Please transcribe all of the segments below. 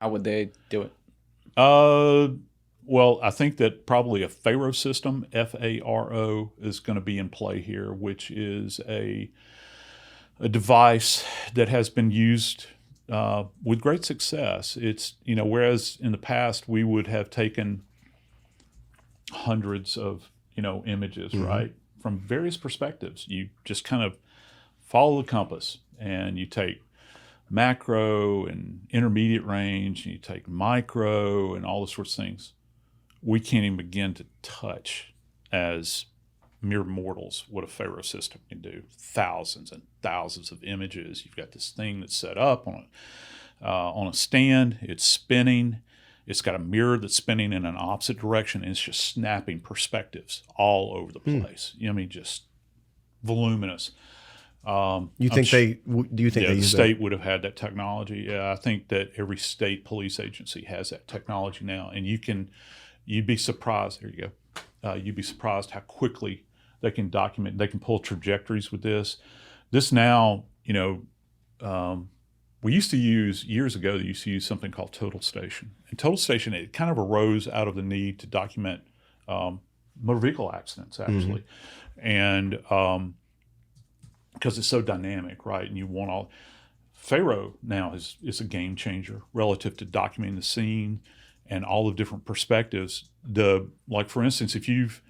How would they do it? Well, I think that probably a Faro system, FARO, is going to be in play here, which is a device that has been used with great success. It's, whereas in the past we would have taken hundreds of, images, right, from various perspectives. You just kind of follow the compass and you take macro and intermediate range, and you take micro and all those sorts of things. We can't even begin to touch as mere mortals what a Faro system can do. Thousands and thousands of images. You've got this thing that's set up on a stand. It's spinning. It's got a mirror that's spinning in an opposite direction, and it's just snapping perspectives all over the place. Just voluminous. Do you think they use the state that? would have had that technology? Yeah, I think that every state police agency has that technology now, and you'd be surprised. There you go. You'd be surprised how quickly they can document. They can pull trajectories with this. This now, we used to use years ago. They used to use something called Total Station, and Total Station, it kind of arose out of the need to document motor vehicle accidents, actually, and because it's so dynamic, right? And you want all. Faro now is a game changer relative to documenting the scene and all the different perspectives. For instance, if you've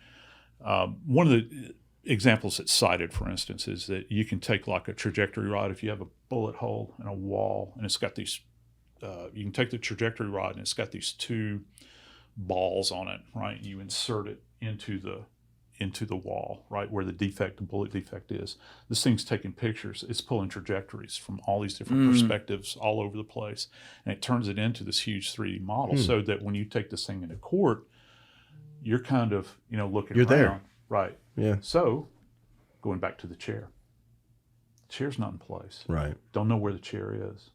one of the examples that's cited, for instance, is that you can take like a trajectory rod. If you have a bullet hole in a wall and it's got these, you can take the trajectory rod and it's got these two balls on it, right? You insert it into the wall, right, where the bullet defect is. This thing's taking pictures. It's pulling trajectories from all these different perspectives all over the place, and it turns it into this huge 3D model, so that when you take this thing into court, you're kind of, looking You're around. there. Right. Yeah. So, going back to the chair. The chair's not in place. Right. Don't know where the chair is.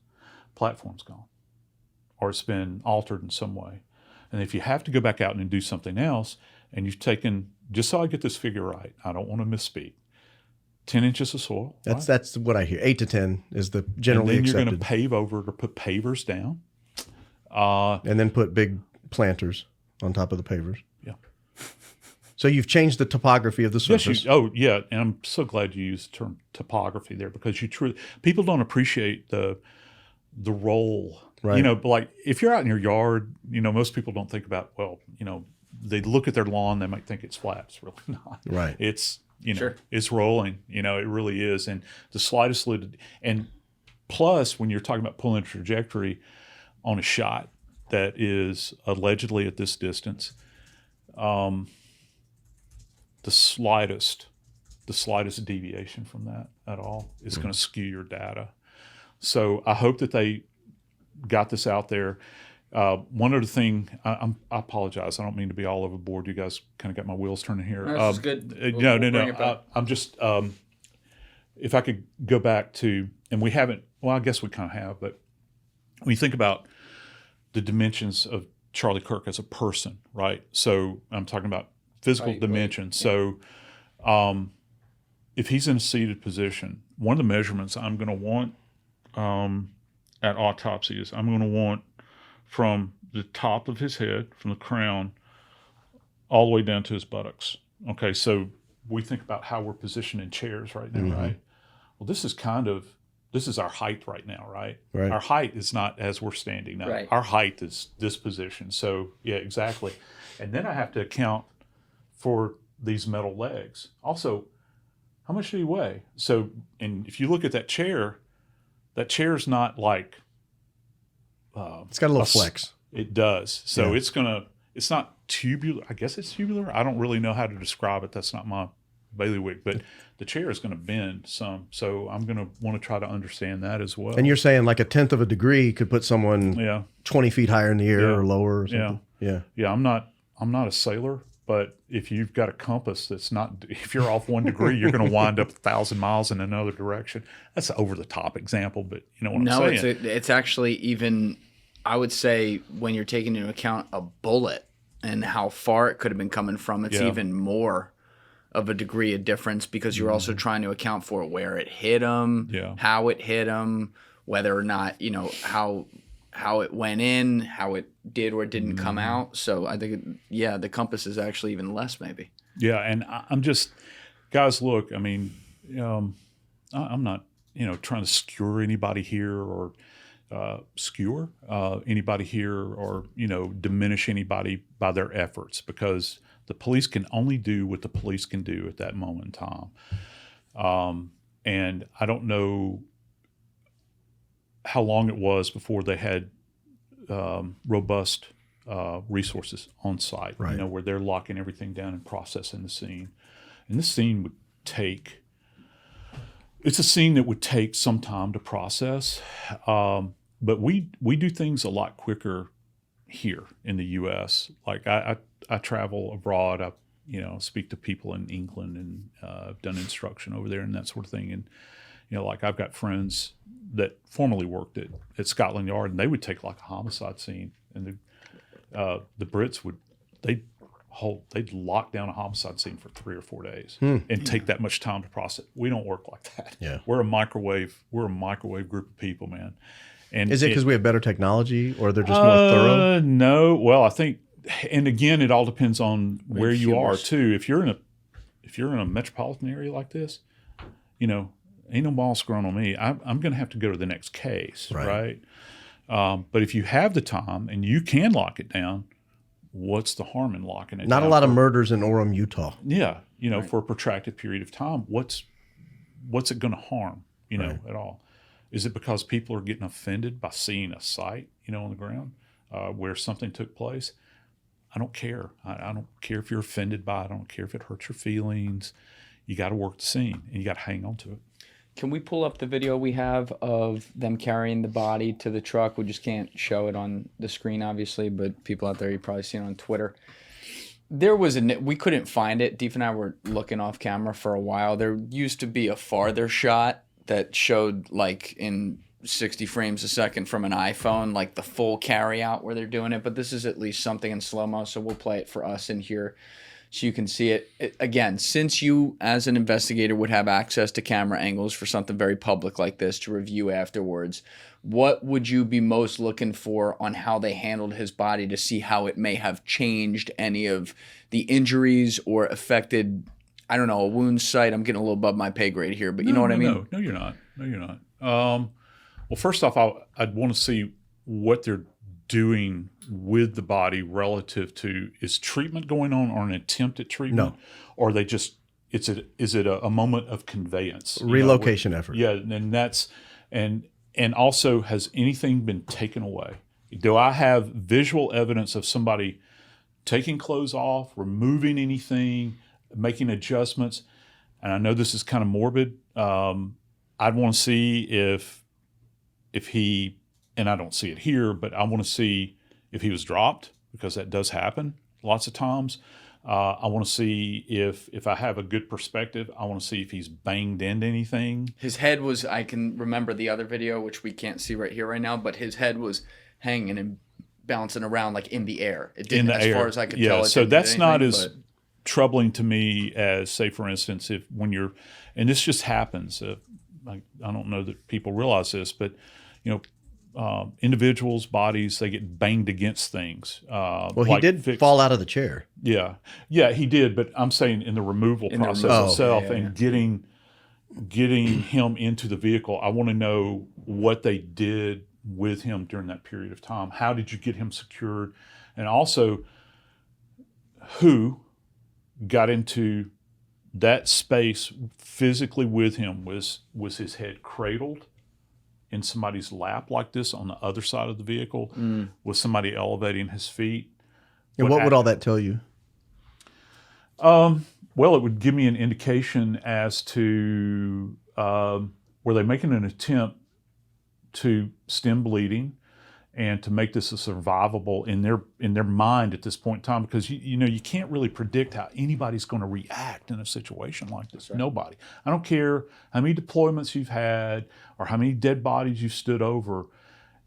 Platform's gone. Or it's been altered in some way. And if you have to go back out and do something else, and you've taken, just so I get this figure right, I don't want to misspeak, 10 inches of soil. That's what I hear. 8 to 10 is the generally and then accepted. You're going to pave over to put pavers down. And then put big planters on top of the pavers. Yeah. So you've changed the topography of the surface. Yes, yeah, and I'm so glad you used the term topography there, because people don't appreciate the role. Right. Like if you're out in your yard, most people don't think about, they look at their lawn, they might think it's flat. It's really not. Right. It's, Sure. It's rolling, it really is. And the slightest little, and plus when you're talking about pulling a trajectory on a shot that is allegedly at this distance, the slightest deviation from that at all is going to skew your data. So I hope that they got this out there. One other thing, I apologize. I don't mean to be all over the board. You guys kind of got my wheels turning here. No, this is good. No. I'm just, if I could go back to, and we haven't, well, I guess we kind of have, but when you think about the dimensions of Charlie Kirk as a person, right? So I'm talking about physical dimensions. So if he's in a seated position, one of the measurements I'm going to want at autopsy is I'm going to want from the top of his head, from the crown, all the way down to his buttocks. Okay, so we think about how we're positioned in chairs right now, right? Well, this is our height right now, right? Right. Our height is not as we're standing now. Right. Our height is this position. So, yeah, exactly. And then I have to account for these metal legs. Also, how much do you weigh? So, and if you look at that chair is not like... it's got a little flex. It does. So Yeah. it's not tubular. I guess it's tubular. I don't really know how to describe it. That's not my bailiwick. But the chair is going to bend some. So I'm going to want to try to understand that as well. And you're saying like a tenth of a degree could put someone 20 feet higher in the air or lower or something? Yeah. I'm not a sailor. But if you've got a compass that's not, if you're off 1 degree, you're going to wind up 1,000 miles in another direction. That's an over-the-top example, but you know what I'm saying. No, it's actually even, I would say, when you're taking into account a bullet and how far it could have been coming from, it's even more of a degree of difference, because you're also trying to account for where it hit him, how it hit him, whether or not, how how it went in, how it did or didn't come out. So I think, the compass is actually even less maybe. Yeah, and I'm just, guys, look, I mean, I'm not, trying to skewer anybody here or skewer anybody here or, diminish anybody by their efforts, because the police can only do what the police can do at that moment in time. And I don't know how long it was before they had robust resources on site, right. Where they're locking everything down and processing the scene. And this scene would take, it's a scene that would take some time to process. But we do things a lot quicker here in the U.S. Like I travel abroad, I speak to people in England, and I've done instruction over there and that sort of thing. And like I've got friends that formerly worked at Scotland Yard, and they would take like a homicide scene, and the Brits they'd lock down a homicide scene for 3 or 4 days and take that much time to process. We don't work like that. Yeah, we're a microwave group of people, man. And is it because we have better technology, or they're just more thorough? No, well, I think, and again, it all depends on where you are too. If you're in a metropolitan area like this, ain't no balls grown on me. I'm going to have to go to the next case, right? But if you have the time and you can lock it down, what's the harm in locking it down? Not a lot of murders in Orem, Utah. Yeah, for a protracted period of time. What's it going to harm, at all? Is it because people are getting offended by seeing a site, on the ground where something took place? I don't care. I don't care if you're offended by it. I don't care if it hurts your feelings. You got to work the scene, and you got to hang on to it. Can we pull up the video we have of them carrying the body to the truck? We just can't show it on the screen, obviously, but people out there, you probably seen it on Twitter. There was we couldn't find it. Deef and I were looking off camera for a while. There used to be a farther shot that showed like in 60 frames a second from an iPhone, like the full carry out where they're doing it. But this is at least something in slow-mo, so we'll play it for us in here so you can see it. Again, since you as an investigator would have access to camera angles for something very public like this to review afterwards, what would you be most looking for on how they handled his body to see how it may have changed any of the injuries or affected, I don't know, a wound site? I'm getting a little above my pay grade here, but you know what I mean? No, you're not. No, you're not. Well, first off, I'd want to see what they're doing with the body relative to, is treatment going on or an attempt at treatment? No. Or they just, is it a moment of conveyance? Relocation effort. Yeah, and that's, and also, has anything been taken away? Do I have visual evidence of somebody taking clothes off, removing anything, making adjustments? And I know this is kind of morbid. I'd want to see if he, and I don't see it here, but I want to see if he was dropped, because that does happen lots of times. I want to see if I have a good perspective. I want to see if he's banged into anything. His head was, I can remember the other video, which we can't see right here right now, but his head was hanging and bouncing around like in the air. It didn't, as far as I could tell. So that's not as troubling to me as, say, for instance, if when you're, and this just happens, I don't know that people realize this, but individuals' bodies, they get banged against things. Well, he did fall out of the chair. Yeah, he did. But I'm saying in the removal process itself, and getting him into the vehicle, I want to know what they did with him during that period of time. How did you get him secured? And also, who got into that space physically with him? Was his head cradled in somebody's lap like this on the other side of the vehicle? Was somebody elevating his feet? And what would all that tell you? Well, it would give me an indication as to were they making an attempt to stem bleeding and to make this a survivable in their mind at this point in time, because you can't really predict how anybody's going to react in a situation like this. Right. Nobody. I don't care how many deployments you've had or how many dead bodies you've stood over.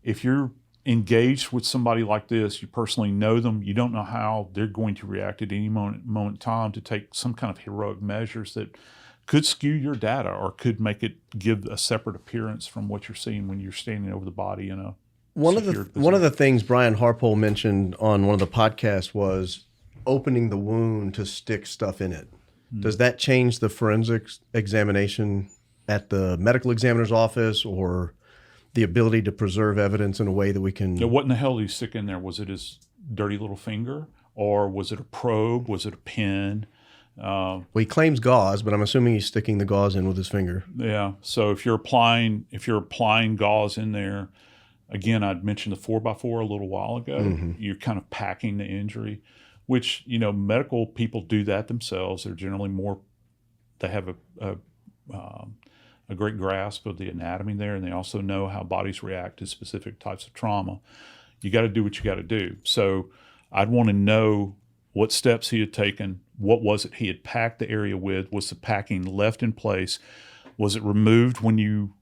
If you're engaged with somebody like this, you personally know them, you don't know how they're going to react at any moment in time to take some kind of heroic measures that could skew your data or could make it give a separate appearance from what you're seeing when you're standing over the body in a One of the things Brian Harpole mentioned on one of the podcasts was opening the wound to stick stuff in it. Does that change the forensics examination at the medical examiner's office, or the ability to preserve evidence in a way that we can? Now, what in the hell did he stick in there? Was it his dirty little finger, or was it a probe? Was it a pin? Well, he claims gauze, but I'm assuming he's sticking the gauze in with his finger. Yeah. So if you're applying gauze in there, again, I'd mentioned the 4x4 a little while ago. You're kind of packing the injury, which, medical people do that themselves. They're generally they have a great grasp of the anatomy there, and they also know how bodies react to specific types of trauma. You got to do what you got to do. So I'd want to know what steps he had taken. What was it he had packed the area with? Was the packing left in place? Was it removed when you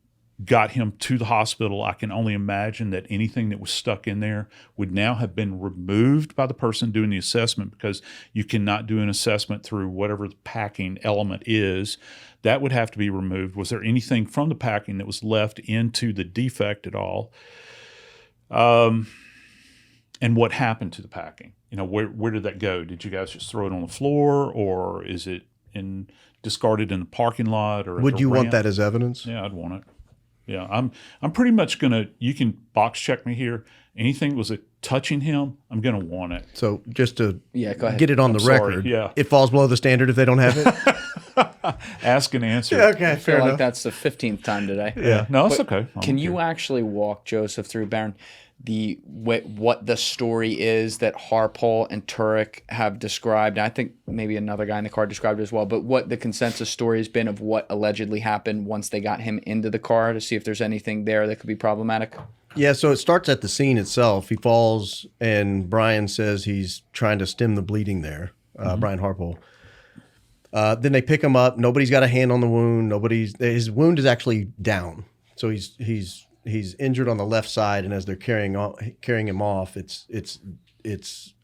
got him to the hospital? I can only imagine that anything that was stuck in there would now have been removed by the person doing the assessment, because you cannot do an assessment through whatever the packing element is. That would have to be removed. Was there anything from the packing that was left into the defect at all? And what happened to the packing? Where did that go? Did you guys just throw it on the floor, or is it discarded in the parking lot? Or would you want that as evidence? Yeah, I'd want it. Yeah, I'm pretty much gonna. You can box check me here. Anything was it touching him, I'm gonna want it. So just to go ahead. get it on the record, it falls below the standard if they don't have it. Ask and answer. Yeah, okay, I feel like that's the 15th time today. Yeah, no, it's okay. Can you actually walk Joseph through, Baron, what the story is that Harpole and Turek have described? I think maybe another guy in the car described it as well, but what the consensus story has been of what allegedly happened once they got him into the car, to see if there's anything there that could be problematic? Yeah, so it starts at the scene itself. He falls, and Brian says he's trying to stem the bleeding there, Brian Harpole. Then they pick him up. Nobody's got a hand on the wound. His wound is actually down. So he's injured on the left side, and as they're carrying him off, it's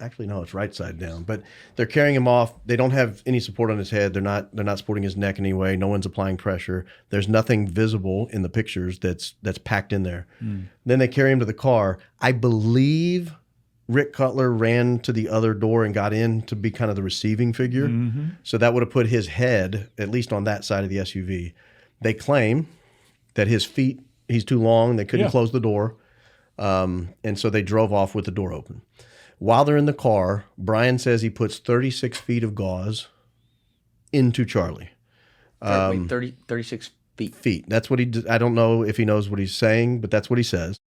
actually, no, it's right side down. But they're carrying him off. They don't have any support on his head. They're not supporting his neck anyway. No one's applying pressure. There's nothing visible in the pictures that's packed in there. Then they carry him to the car. I believe Rick Cutler ran to the other door and got in to be kind of the receiving figure. So that would have put his head at least on that side of the SUV. They claim that his feet, he's too long. They couldn't close the door. And so they drove off with the door open. While they're in the car, Brian says he puts 36 feet of gauze into Charlie. 36 feet. That's what I don't know if he knows what he's saying, but that's what he says.